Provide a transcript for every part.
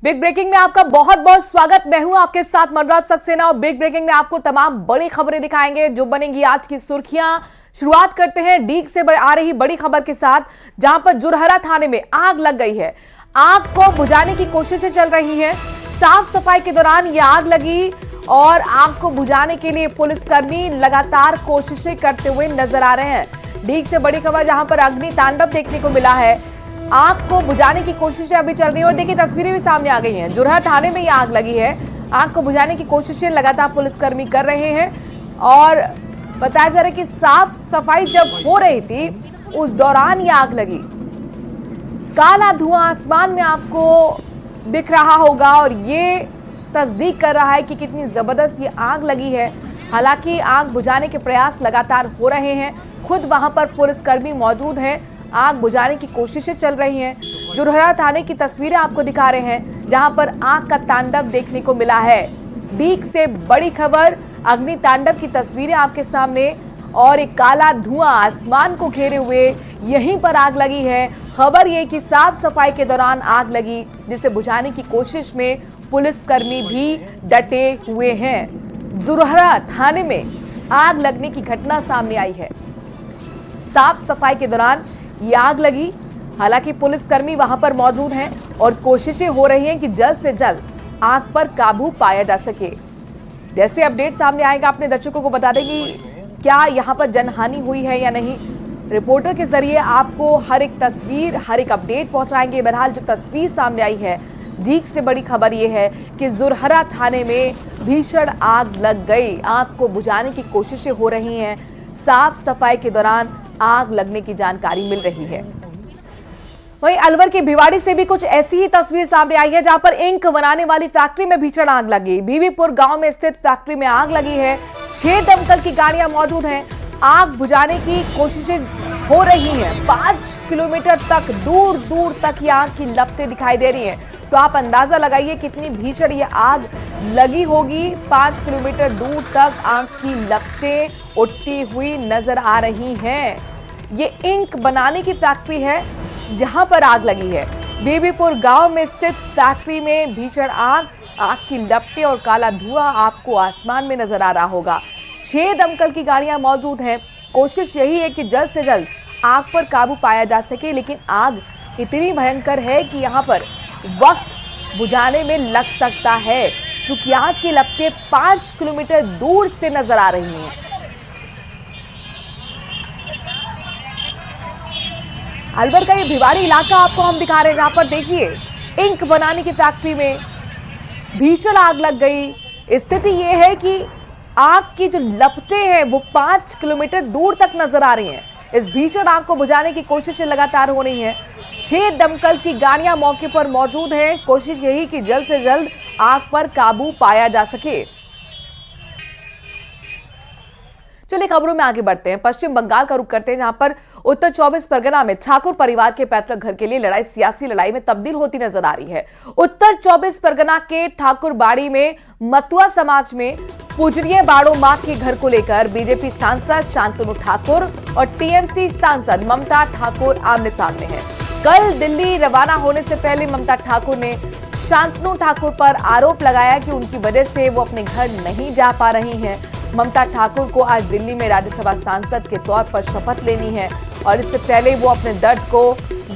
Big breaking में आपका बहुत बहुत स्वागत। मैं हूं आपके साथ मनराज सक्सेना और बिग ब्रेकिंग में आपको तमाम बड़ी खबरें दिखाएंगे जो बनेंगी आज की सुर्खियां। शुरुआत करते हैं डीग से आ रही बड़ी खबर के साथ, जहां पर जुरहरा थाने में आग लग गई है। आग को बुझाने की कोशिशें चल रही हैं। साफ सफाई के दौरान यह आग लगी और आग को बुझाने के लिए पुलिसकर्मी लगातार कोशिशें करते हुए नजर आ रहे हैं। डीग से बड़ी खबर, जहां पर अग्नि तांडव देखने को मिला है। आग को बुझाने की कोशिशें अभी चल रही है और देखिए तस्वीरें भी सामने आ गई हैं। जुरहरा थाने में ये आग लगी है। आग को बुझाने की कोशिशें लगातार पुलिसकर्मी कर रहे हैं और बताया जा रहा है कि साफ सफाई जब हो रही थी उस दौरान ये आग लगी। काला धुआं आसमान में आपको दिख रहा होगा और ये तस्दीक कर रहा है कि कितनी जबरदस्त ये आग लगी है। हालांकि आग बुझाने के प्रयास लगातार हो रहे हैं। खुद वहां पर पुलिसकर्मी मौजूद हैं। आग बुझाने की कोशिशें चल रही हैं। जुरहरा थाने की तस्वीरें आपको दिखा रहे हैं, जहां पर आग का तांडव देखने को मिला है। डीग से बड़ी खबर, अग्नि तांडव की तस्वीरें आपके सामने और एक काला धुआं आसमान को घेरे हुए यहीं पर आग लगी है। खबर ये कि साफ सफाई के दौरान आग लगी, जिसे बुझाने की कोशिश में पुलिसकर्मी भी डटे हुए हैं। जुरहरा थाने में आग लगने की घटना सामने आई है। साफ सफाई के दौरान ये आग लगी। हालांकि पुलिसकर्मी वहां पर मौजूद हैं और कोशिशें हो रही हैं कि जल्द से जल्द आग पर काबू पाया जा सके। जैसे अपडेट सामने आएगा अपने दर्शकों को बता दें कि क्या यहां पर जनहानि हुई है या नहीं। रिपोर्टर के जरिए आपको हर एक तस्वीर, हर एक अपडेट पहुंचाएंगे। बहरहाल जो तस्वीर सामने आई है, डीग से बड़ी खबर यह है कि जुरहरा थाने में भीषण आग लग गई। आग को बुझाने की कोशिशें हो रही हैं। साफ सफाई के दौरान आग लगने की जानकारी मिल रही है। वहीं अलवर की भिवाड़ी से भी कुछ ऐसी ही तस्वीर सामने आई है, जहां पर इंक बनाने वाली फैक्ट्री में भीषण आग लगी। बीबीपुर गांव में स्थित फैक्ट्री में आग लगी है। 6 दमकल की गाड़ियां मौजूद हैं। आग बुझाने की कोशिशें हो रही हैं। 5 किलोमीटर तक, दूर दूर तक ये आग की लपटें दिखाई दे रही हैं। तो आप अंदाजा लगाइए कितनी भीषण ये आग लगी होगी। 5 किलोमीटर दूर तक आग की लपटें उठती हुई नजर आ रही हैं। ये इंक बनाने की फैक्ट्री है जहां पर आग लगी है। बीबीपुर गांव में स्थित फैक्ट्री में भीषण आग की लपटें और काला धुआं आपको आसमान में नजर आ रहा होगा। 6 दमकल की गाड़ियां मौजूद हैं। कोशिश यही है कि जल्द से जल्द आग पर काबू पाया जा सके, लेकिन आग इतनी भयंकर है कि यहाँ पर वक्त बुझाने में लग सकता है, क्योंकि आग की लपटें 5 किलोमीटर दूर से नजर आ रही हैं। अलवर का ये भिवाड़ी इलाका आपको हम दिखा रहे हैं, जहां पर देखिए इंक बनाने की फैक्ट्री में भीषण आग लग गई। स्थिति ये है कि आग की जो लपटें हैं वो 5 किलोमीटर दूर तक नजर आ रही हैं। इस भीषण आग को बुझाने की कोशिशें लगातार हो रही हैं। 6 दमकल की गाड़ियां मौके पर मौजूद हैं। कोशिश यही कि जल्द से जल्द आग पर काबू पाया जा सके। चलिए खबरों में आगे बढ़ते हैं। पश्चिम बंगाल का रुख करते हैं, जहां पर उत्तर 24 परगना में ठाकुर परिवार के पैतृक घर के लिए लड़ाई सियासी लड़ाई में तब्दील होती नजर आ रही है। उत्तर 24 परगना के ठाकुर बाड़ी में मतुआ समाज में पूजनीय बाड़ो मां के घर को लेकर बीजेपी सांसद शांतनु ठाकुर और टीएमसी सांसद ममता ठाकुर आमने सामने हैं। कल दिल्ली रवाना होने से पहले ममता ठाकुर ने शांतनु ठाकुर पर आरोप लगाया कि उनकी वजह से वो अपने घर नहीं जा पा रही हैं। ममता ठाकुर को आज दिल्ली में राज्यसभा सांसद के तौर पर शपथ लेनी है और इससे पहले वो अपने दर्द को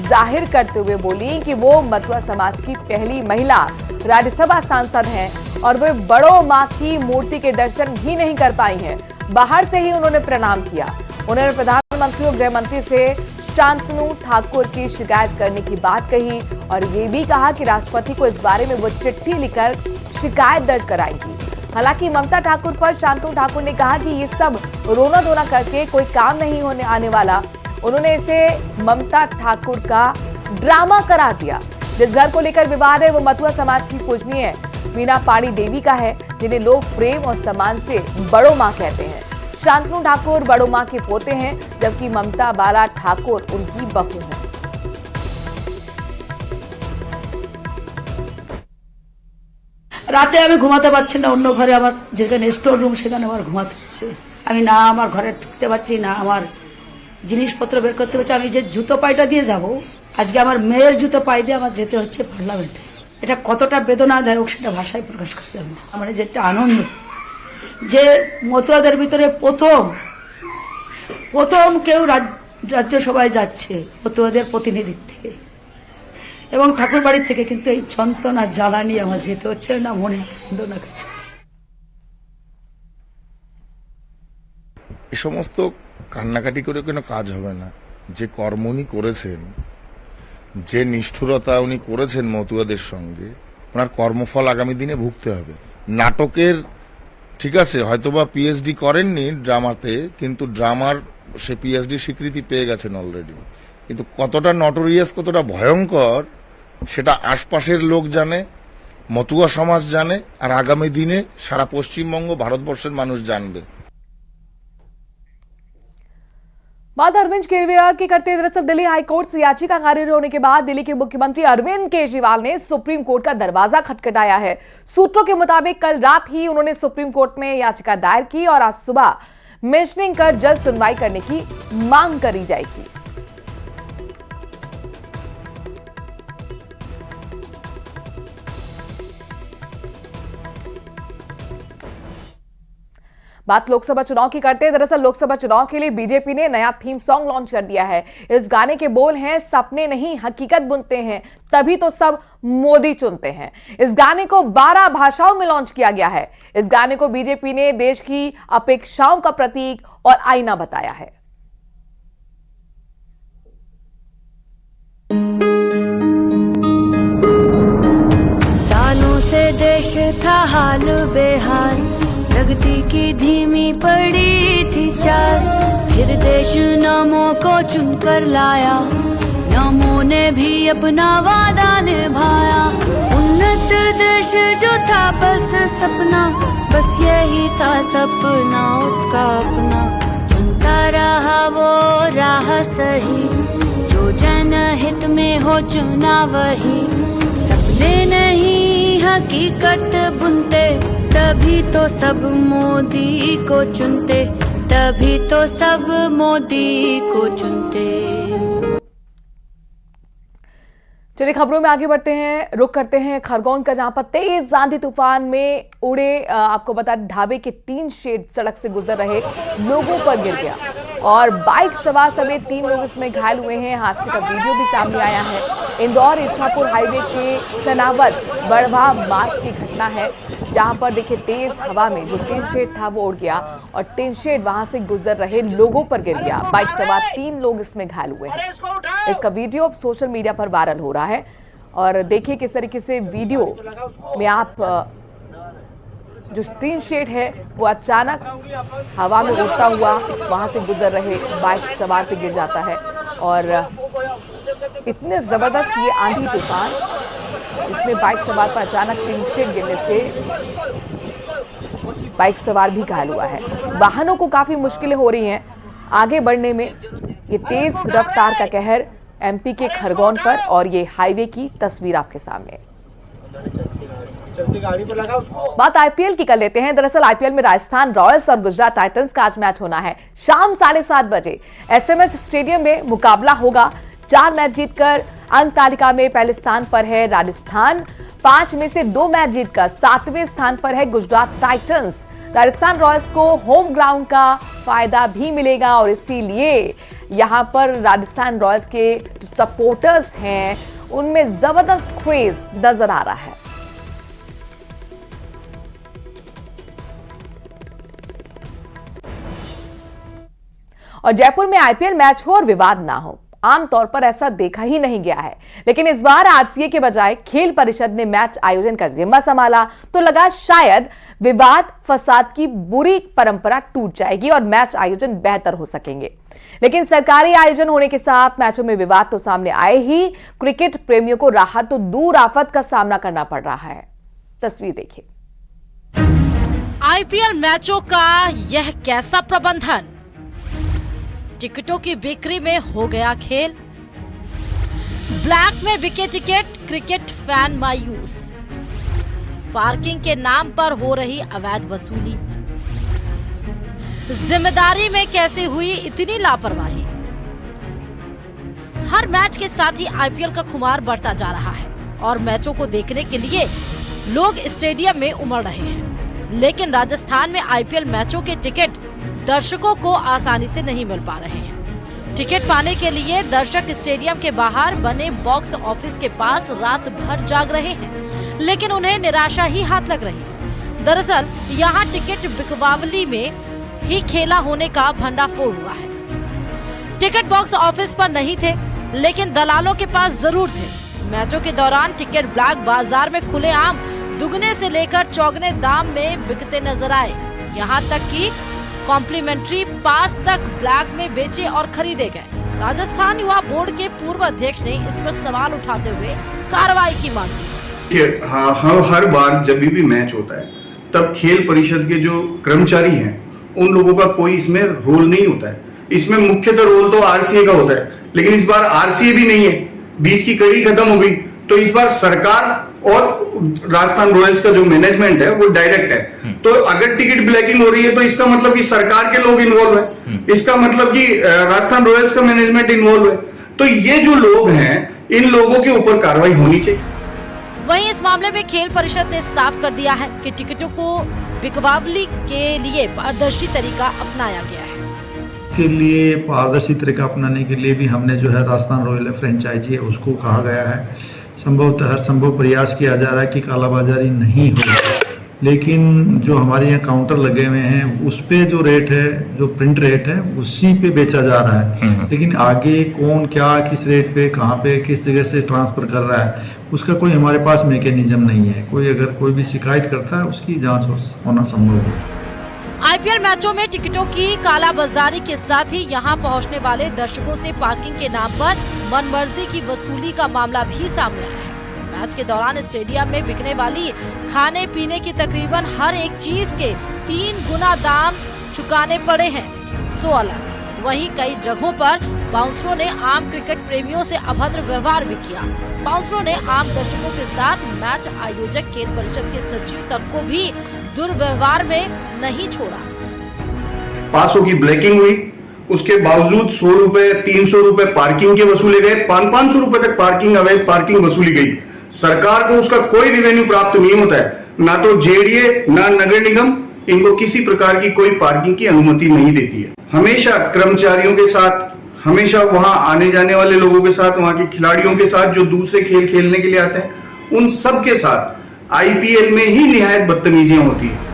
जाहिर करते हुए बोली कि वो मतुआ समाज की पहली महिला राज्यसभा सांसद हैं और वे बड़ो मां की मूर्ति के दर्शन भी नहीं कर पाई हैं। बाहर से ही उन्होंने प्रणाम किया। उन्होंने प्रधानमंत्री और गृह मंत्री से शांतनु ठाकुर की शिकायत करने की बात कही और ये भी कहा कि राष्ट्रपति को इस बारे में वो चिट्ठी लिखकर शिकायत दर्ज कराएंगी। हालांकि ममता ठाकुर पर शांतनु ठाकुर ने कहा कि ये सब रोना धोना करके कोई काम नहीं होने आने वाला। उन्होंने इसे ममता ठाकुर का ड्रामा करार दिया। जिस घर को लेकर विवाद है वो मतुआ समाज की पूजनीय मीना पाणी देवी का है, जिन्हें लोग प्रेम और सम्मान से बड़ो मां कहते हैं। शांतनु ठाकुर बड़ो मां के पोते हैं, जबकि ममता बाला ठाकुर उनकी बहू है। রাতে আমি ঘুমাতে পারছি না, অন্য ঘরে আমার যেখানে স্টোর রুম সেখানে আমার ঘুমাতে হচ্ছে। আমি না আমার ঘরে ঢুকতে পারছি না, আমার জিনিসপত্র বের করতে পারছি। আমি যে জুতো পাইটা দিয়ে যাব, আজকে আমার মেয়ের জুতো পাই দিয়ে আমার যেতে হচ্ছে পার্লামেন্টে। এটা কতটা বেদনাদায়ক সেটা ভাষায় প্রকাশ করা যাবে না। আমার যেটা আনন্দ যে মতুয়াদের ভিতরে প্রথম কেউ রাজ্যসভায় যাচ্ছে মতুয়াদের প্রতিনিধির থেকে এবং ঠাকুর বাড়ির থেকে, কিন্তু এই যন্ত্রণা জ্বালানি আমার যেতে হচ্ছে না, মনে আনন্দ না কিছু। এ সমস্ত কান্নাকাটি করে কোনো কাজ হবে না। যে কর্ম উনি করেছেন, যে নিষ্ঠুরতা উনি করেছেন মতুয়াদের সঙ্গে, ওনার কর্মফল আগামী দিনে ভুগতে হবে। নাটকের ঠিক আছে, হয়তোবা পিএইচডি করেননি ড্রামাতে, কিন্তু ড্রামার সে পিএইচডি স্বীকৃতি পেয়ে গেছেন অলরেডি। কিন্তু কতটা নটোরিয়াস, কতটা ভয়ঙ্কর সেটা আশপাশের লোক জানে, মতুয়া সমাজ জানে, আর আগামী দিনে সারা পশ্চিমবঙ্গ, ভারতবর্ষের মানুষ জানবে। बात अरविंद केजरीवाल की करते हैं। दरअसल दिल्ली हाईकोर्ट से याचिका खारिज होने के बाद दिल्ली के मुख्यमंत्री अरविंद केजरीवाल ने सुप्रीम कोर्ट का दरवाजा खटखटाया है। सूत्रों के मुताबिक कल रात ही उन्होंने सुप्रीम कोर्ट में याचिका दायर की और आज सुबह मेंशनिंग कर जल्द सुनवाई करने की मांग करी जाएगी। बात लोकसभा चुनाव की करते हैं। दरअसल लोकसभा चुनाव के लिए बीजेपी ने नया थीम सॉन्ग लॉन्च कर दिया है। इस गाने के बोल हैं, सपने नहीं हकीकत बुनते हैं, तभी तो सब मोदी चुनते हैं। इस गाने को 12 भाषाओं में लॉन्च किया गया है। इस गाने को बीजेपी ने देश की अपेक्षाओं का प्रतीक और आईना बताया है। सालों से देश था हाल बेहाल, प्रगति की धीमी पड़ी थी चाल, फिर देश नामों को चुनकर लाया, नामों ने भी अपना वादा निभाया। उन्नत देश जो था बस सपना, बस यही था सपना उसका अपना, चुनता रहा वो राह सही, जो जनहित में हो चुना वही, सपने नहीं हकीकत बुनते, तभी तो सब मोदी को चुनते, तभी तो सब मोदी को चुनते। चलिए खबरों में आगे बढ़ते हैं, रुक करते हैं खरगोन का, जहां पर तेज आंधी तूफान में उड़े आपको बता ढाबे के 3 शेड सड़क से गुजर रहे लोगों पर गिर गया और बाइक सवार समेत 3 लोग इसमें घायल हुए हैं। हादसे का वीडियो भी सामने आया है। इंदौर इच्छापुर हाईवे के सनावद बड़वा मार्ग की घटना है, जहां पर देखिए तेज हवा में जो टिन शेड था वो उड़ गया और टिन शेड वहां से गुजर रहे लोगों पर गिर गया। बाइक सवार 3 लोग इसमें घायल हुए हैं। इसका वीडियो अब सोशल मीडिया पर वायरल हो रहा है और देखिए किस तरीके से वीडियो में आप जो टिन शेड है वो अचानक हवा में उड़ता हुआ वहां से गुजर रहे बाइक सवार पे गिर जाता है और इतने जबरदस्त ये आंधी तूफान, इसमें बाइक सवार पर अचानक टिन शेड गिरने से बाइक सवार भी घायल हुआ है। वाहनों को काफी मुश्किलें हो रही हैं आगे बढ़ने में। ये तेज रफ्तार का कहर एमपी के खरगोन पर और ये हाईवे की तस्वीर आपके सामने। बात आईपीएल की कर लेते हैं। दरअसल आईपीएल में राजस्थान रॉयल्स और गुजरात टाइटंस का आज मैच होना है शाम 7:30 बजे एसएमएस स्टेडियम में मुकाबला होगा। 4 मैच जीतकर अंक तालिका में पहले स्थान पर है राजस्थान। 5 में से 2 मैच जीतकर 7वें स्थान पर है गुजरात टाइटंस। राजस्थान रॉयल्स को होम ग्राउंड का फायदा भी मिलेगा और इसीलिए यहां पर राजस्थान रॉयल्स के जो सपोर्टर्स हैं उनमें जबरदस्त क्रेज नजर आ रहा है। और जयपुर में आईपीएल मैच हो और विवाद ना हो, आमतौर पर ऐसा देखा ही नहीं गया है, लेकिन इस बार आरसीए के बजाय खेल परिषद ने मैच आयोजन का जिम्मा संभाला तो लगा शायद विवाद फसाद की बुरी परंपरा टूट जाएगी और मैच आयोजन बेहतर हो सकेंगे। लेकिन सरकारी आयोजन होने के साथ मैचों में विवाद तो सामने आए ही, क्रिकेट प्रेमियों को राहत तो दूर आफत का सामना करना पड़ रहा है। तस्वीर देखिए। आईपीएल मैचों का यह कैसा प्रबंधन, टिकटों की बिक्री में हो गया खेल, ब्लैक में बिके टिकट, क्रिकेट फैन मायूस, पार्किंग के नाम पर हो रही अवैध वसूली, जिम्मेदारी में कैसे हुई इतनी लापरवाही। हर मैच के साथ ही आईपीएल का खुमार बढ़ता जा रहा है और मैचों को देखने के लिए लोग स्टेडियम में उमड़ रहे हैं। लेकिन राजस्थान में आईपीएल मैचों के टिकट दर्शकों को आसानी से नहीं मिल पा रहे हैं। टिकट पाने के लिए दर्शक स्टेडियम के बाहर बने बॉक्स ऑफिस के पास रात भर जाग रहे हैं, लेकिन उन्हें निराशा ही हाथ लग रही है। दरअसल यहाँ टिकट बिकवाली में ही खेला होने का भंडाफोड़ हुआ है। टिकट बॉक्स ऑफिस पर नहीं थे, लेकिन दलालों के पास जरूर थे। मैचों के दौरान टिकट ब्लैक बाजार में खुलेआम दुगने से लेकर चौगने दाम में बिकते नजर आए। यहाँ तक कि कॉम्प्लीमेंट्री पास तक ब्लैक में बेचे और खरीदे गए। राजस्थान युवा बोर्ड के पूर्व अध्यक्ष ने इस पर सवाल उठाते हुए कार्रवाई की मांग की। हाँ, हर बार जब भी मैच होता है तब खेल परिषद के जो कर्मचारी हैं उन लोगों का कोई इसमें रोल नहीं होता है। इसमें मुख्यतः रोल तो आरसीए का होता है, लेकिन इस बार आरसीए भी नहीं है, बीच की कड़ी खत्म हो गई। तो इस बार सरकार और राजस्थान रॉयल्स का जो मैनेजमेंट है वो डायरेक्ट है। तो अगर टिकट ब्लैकिंग हो रही है तो इसका मतलब कि सरकार के लोग इन्वॉल्व है, इसका मतलब कि राजस्थान रॉयल्स का मैनेजमेंट इन्वॉल्व है। तो ये जो लोग हैं इन लोगों के ऊपर कार्रवाई होनी चाहिए। वहीं इस मामले में खेल परिषद ने साफ कर दिया है कि टिकटों को बिकवाली के लिए पारदर्शी तरीका अपनाया गया है। के लिए पारदर्शी तरीका अपनाने के लिए भी हमने जो है राजस्थान रॉयल फ्रेंचाइजी है उसको कहा गया है। संभवतः हर संभव प्रयास किया जा रहा है कि कालाबाजारी नहीं हो, लेकिन जो हमारे यहाँ काउंटर लगे हुए हैं उस पे जो रेट है, जो प्रिंट रेट है उसी पे बेचा जा रहा है। लेकिन आगे कौन क्या किस रेट पे कहाँ पे किस जगह से ट्रांसफर कर रहा है उसका कोई हमारे पास मैकेनिज्म नहीं है। अगर कोई भी शिकायत करता है उसकी जांच होना संभव है। आईपीएल मैचों में टिकटों की कालाबाजारी के साथ ही यहां पहुंचने वाले दर्शकों से पार्किंग के नाम पर मनमर्जी की वसूली का मामला भी सामने आया है। मैच के दौरान स्टेडियम में बिकने वाली खाने पीने की तकरीबन हर एक चीज के 3 गुना दाम चुकाने पड़े हैं। 16 वहीं कई जगहों पर बाउंसरों ने आम क्रिकेट प्रेमियों से अभद्र व्यवहार भी किया। बाउंसरों ने आम दर्शकों के साथ मैच आयोजक खेल परिषद के सचिव तक को भी दुर्व्यवहार में नहीं छोड़ा। 500 की ब्लैकिंग हुई, उसके बावजूद 100 रुपए 300 रुपए पार्किंग के वसूले गए, 500 रुपए तक पार्किंग अवैध पार्किंग वसूली गई। सरकार को उसका कोई रिवेन्यू प्राप्त नहीं होता है, ना तो जेडीए ना नगर निगम इनको किसी प्रकार की कोई पार्किंग की अनुमति नहीं देती है। हमेशा कर्मचारियों के साथ, हमेशा वहां आने जाने वाले लोगों के साथ, वहां के खिलाड़ियों के साथ जो दूसरे खेल खेलने के लिए आते हैं उन सब के साथ आईपीएल में ही निहायत बदतमीजियां होती है।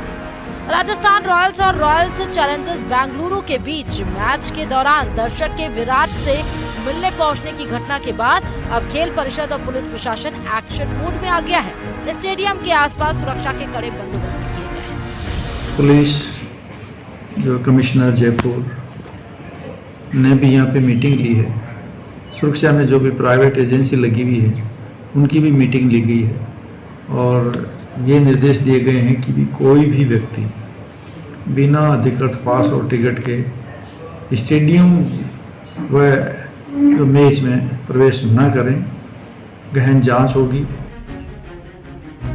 राजस्थान रॉयल्स और रॉयल्स चैलेंजर्स बेंगलुरु के बीच मैच के दौरान दर्शक के विराट से मिलने पहुंचने की घटना के बाद अब खेल परिषद और पुलिस प्रशासन एक्शन मोड में आ गया है। स्टेडियम के आसपास सुरक्षा के कड़े बंदोबस्त किए गए हैं। पुलिस जो कमिश्नर जयपुर ने भी यहाँ पे मीटिंग ली है। सुरक्षा में जो भी प्राइवेट एजेंसी लगी हुई है उनकी भी मीटिंग ली गई है और ये निर्देश दिए गए हैं कि भी कोई भी व्यक्ति बिना अधिकृत पास और टिकट के स्टेडियम व मैच में प्रवेश न करें। गहन जांच होगी।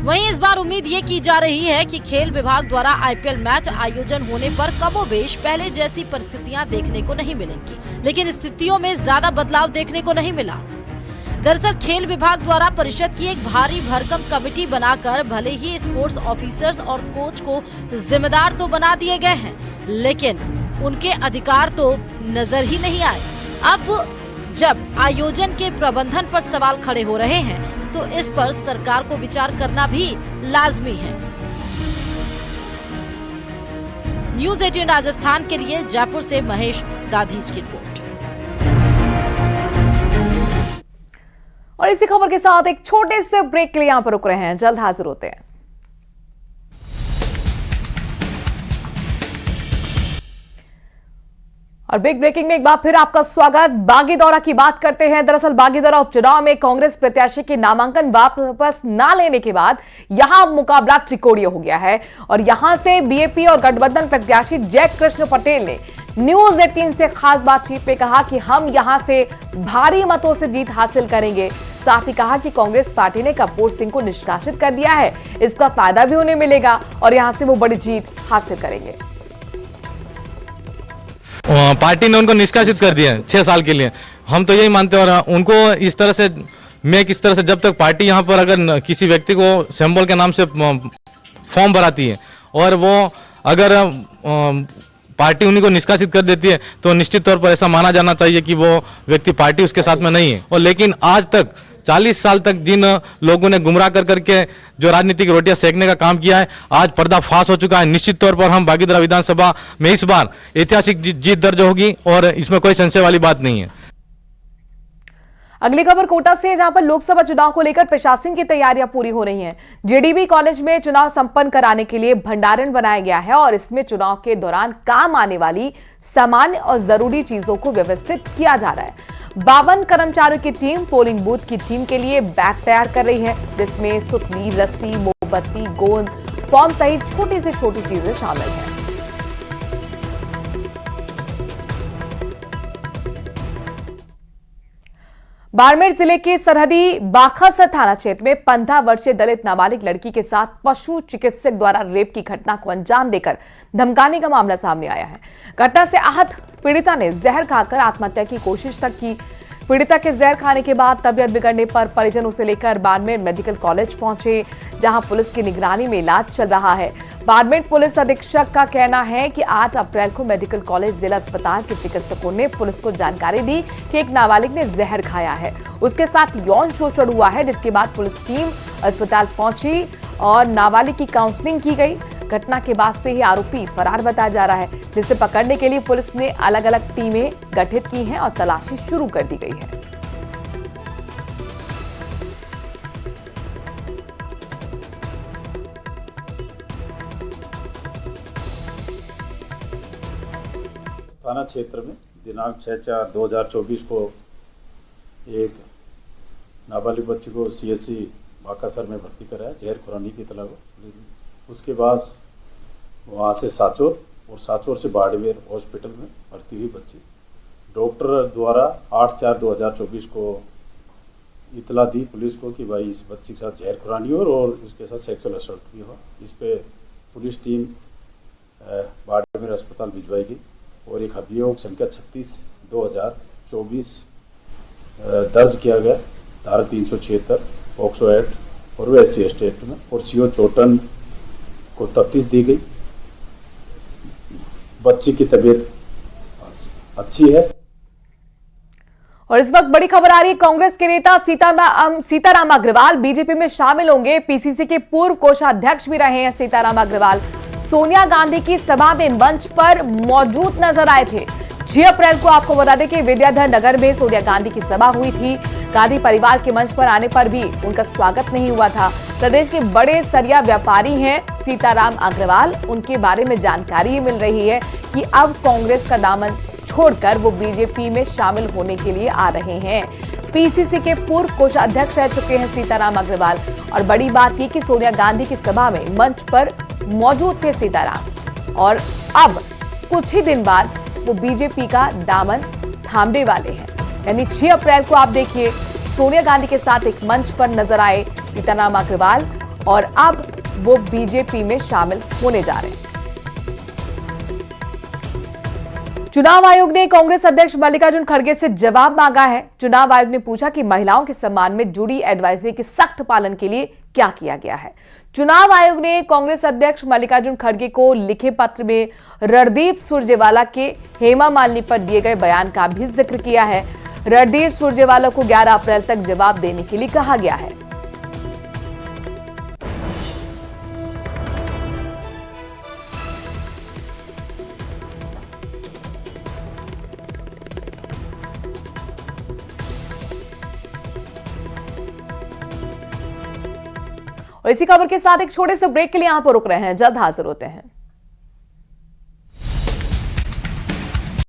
वहीं इस बार उम्मीद ये की जा रही है कि खेल विभाग द्वारा आईपीएल मैच आयोजन होने पर कमोबेश पहले जैसी परिस्थितियां देखने को नहीं मिलेंगी, लेकिन स्थितियों में ज्यादा बदलाव देखने को नहीं मिला। दरअसल खेल विभाग द्वारा परिषद की एक भारी भरकम कमेटी बनाकर भले ही स्पोर्ट्स ऑफिसर्स और कोच को जिम्मेदार तो बना दिए गए हैं, लेकिन उनके अधिकार तो नजर ही नहीं आए। अब जब आयोजन के प्रबंधन पर सवाल खड़े हो रहे हैं तो इस पर सरकार को विचार करना भी लाजमी है। न्यूज़ 18 राजस्थान के लिए जयपुर से महेश दाधीच की रिपोर्ट। और इसी खबर के साथ एक छोटे से ब्रेक के लिए यहां पर रुक रहे हैं, जल्द हाजिर होते हैं। और बिग ब्रेकिंग में एक बार फिर आपका स्वागत। बागीदौरा की बात करते हैं। दरअसल बागीदौरा उपचुनाव में कांग्रेस प्रत्याशी के नामांकन वापस न लेने के बाद यहां मुकाबला त्रिकोणीय हो गया है और यहां से बीएपी और गठबंधन प्रत्याशी जयकृष्ण पटेल ने न्यूज़ 18 से खास बातचीत में कहा कि हम यहां से भारी मतों से जीत हासिल करेंगे। साथ ही कहा कि कांग्रेस पार्टी ने कपूर सिंह को निष्कासित कर दिया है, इसका फायदा भी उन्हें मिलेगा और यहां से वो बड़ी जीत हासिल करेंगे। पार्टी ने उनको निष्कासित कर दिया 6 साल के लिए। हम तो यही मानते हैं और उनको इस तरह से मैं किस तरह से, जब तक पार्टी यहाँ पर अगर किसी व्यक्ति को सिंबल के नाम से फॉर्म भराती है और वो अगर पार्टी उन्हीं को निष्कासित कर देती है तो निश्चित तौर पर ऐसा माना जाना चाहिए कि वो व्यक्ति पार्टी उसके साथ में नहीं है। और लेकिन आज तक 40 साल तक जिन लोगों ने गुमराह कर करके जो राजनीतिक रोटियां सेकने का काम किया है, आज पर्दाफाश हो चुका है। निश्चित तौर पर हम बागीदरा विधानसभा में इस बार ऐतिहासिक जीत दर्ज होगी और इसमें कोई संशय वाली बात नहीं है। अगली खबर कोटा से है, जहां पर लोकसभा चुनाव को लेकर प्रशासन की तैयारियां पूरी हो रही हैं। जेडीबी कॉलेज में चुनाव संपन्न कराने के लिए भंडारण बनाया गया है और इसमें चुनाव के दौरान काम आने वाली सामान्य और जरूरी चीजों को व्यवस्थित किया जा रहा है। 52 कर्मचारियों की टीम पोलिंग बूथ की टीम के लिए बैग तैयार कर रही है, जिसमें सुतली, रस्सी, मोमबत्ती, गोंद, फॉर्म सहित छोटी से छोटी चीजें शामिल हैं। बाड़मेर जिले के सरहदी बाखासर थाना क्षेत्र में 15 वर्षीय दलित नाबालिग लड़की के साथ पशु चिकित्सक द्वारा रेप की घटना को अंजाम देकर धमकाने का मामला सामने आया है। घटना से आहत पीड़िता ने जहर खाकर आत्महत्या की कोशिश तक की। पीड़िता के जहर खाने के बाद तबीयत बिगड़ने पर परिजन उसे लेकर बाड़मेर मेडिकल कॉलेज पहुंचे, जहां पुलिस की निगरानी में इलाज चल रहा है। बाड़मेर पुलिस अधीक्षक का कहना है कि 8 अप्रैल को मेडिकल कॉलेज जिला अस्पताल के चिकित्सकों ने पुलिस को जानकारी दी कि एक नाबालिग ने जहर खाया है, उसके साथ यौन शोषण हुआ है, जिसके बाद पुलिस टीम अस्पताल पहुंची और नाबालिग की काउंसलिंग की गई। घटना के बाद से ही आरोपी फरार बताया जा रहा है, जिसे पकड़ने के लिए पुलिस ने अलग अलग टीमें गठित की हैं और तलाशी शुरू कर दी गई है। थाना क्षेत्र में दिनांक 6/4/2024 को एक नाबालिग बच्ची को CSC बाकासर में भर्ती कराया जहर खुरानी की इत्तला को। उसके बाद वहाँ से साचौर और साचौर से बाड़मेर हॉस्पिटल में भर्ती हुई बच्ची। डॉक्टर द्वारा 8/4/2024 को इत्तला दी पुलिस को कि भाई इस बच्ची के साथ जहर खुरानी हो और उसके साथ सेक्सुअल असॉल्ट भी हुआ। इस पे पुलिस टीम बाड़मेर अस्पताल भिजवाई गई और एक अभियोग संख्या 36/2024 दर्ज किया गया, धारा 376 पॉक्सो एक्ट और SC एक्ट में, और CO चोटन को तफ्तीश दी गई। बच्ची की तबीयत अच्छी है। और इस वक्त बड़ी खबर आ रही है, कांग्रेस के नेता सीताराम अग्रवाल बीजेपी में शामिल होंगे। PCC के पूर्व कोषाध्यक्ष भी रहे हैं सीताराम अग्रवाल। सोनिया गांधी की सभा में मंच पर मौजूद नजर आए थे। 6 अप्रैल को आपको बता दें कि विद्याधर नगर में सोनिया गांधी की सभा हुई थी। गांधी परिवार के मंच पर आने पर भी उनका स्वागत नहीं हुआ था। प्रदेश के बड़े सरिया व्यापारी हैं सीताराम अग्रवाल, उनके बारे में जानकारी मिल रही है कि अब कांग्रेस का दामन छोड़कर वो बीजेपी में शामिल होने के लिए आ रहे हैं। PCC के पूर्व कोषाध्यक्ष रह चुके हैं सीताराम अग्रवाल, और बड़ी बात यह कि सोनिया गांधी की सभा में मंच पर मौजूद थे सीताराम, और अब कुछ ही दिन बाद वो बीजेपी का दामन थामने वाले हैं। यानी 6 अप्रैल को आप देखिए सोनिया गांधी के साथ एक मंच पर नजर आए सीताराम अग्रवाल, और अब वो बीजेपी में शामिल होने जा रहे हैं। चुनाव आयोग ने कांग्रेस अध्यक्ष मल्लिकार्जुन खड़गे से जवाब मांगा है। चुनाव आयोग ने पूछा कि महिलाओं के सम्मान में जुड़ी एडवाइजरी के सख्त पालन के लिए क्या किया गया है। चुनाव आयोग ने कांग्रेस अध्यक्ष मल्लिकार्जुन खड़गे को लिखे पत्र में रणदीप सुरजेवाला के हेमा मालिनी पर दिए गए बयान का भी जिक्र किया है। रणदीप सुरजेवाला को 11 अप्रैल तक जवाब देने के लिए कहा गया है। और इसी खबर के साथ एक छोटे से ब्रेक के लिए यहां पर रुक रहे हैं, जल्द हाजिर होते हैं।